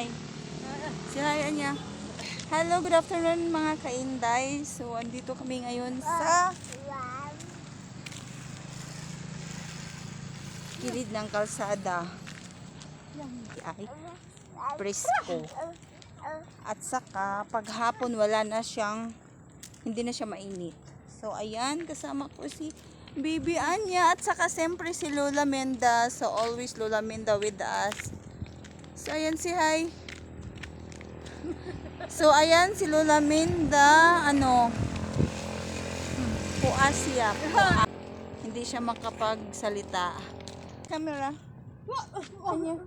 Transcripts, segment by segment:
hi. Si hi, Anya. Hello, good afternoon mga kainday. So, andito kami ngayon sa gilid ng kalsada. Ay, presko. At saka, paghapon wala na siyang, hindi na siya mainit. So, ayan, kasama ko si Baby Anya. At saka, siyempre si Lola Menda. So, always Lola Menda with us. So, ayan si hi. So, ayan si Lola Menda. Puas siya. Hindi siya makapagsalita. Camera. Anya.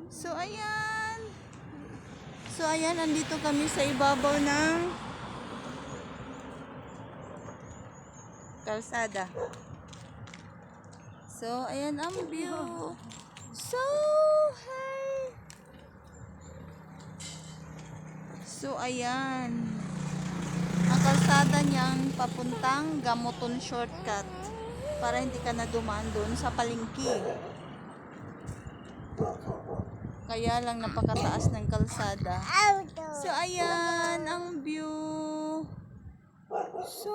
So, ayan. So, ayan, andito kami sa ibabaw ng kalsada. So, ayan ang view. So, hey. So, ayan. Ang kalsada niyang papuntang Gamuton shortcut para hindi ka na dumaan doon sa palengke. Kaya lang napakataas ng kalsada. So, ayan ang view. So,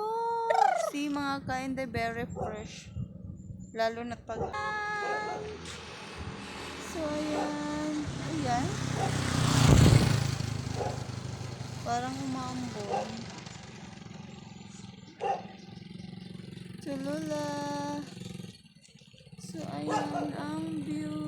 si mga kainde very fresh. Lalo na pag... So, ayan. Ayan. Parang umambon. Tulula. So, ayan ang view.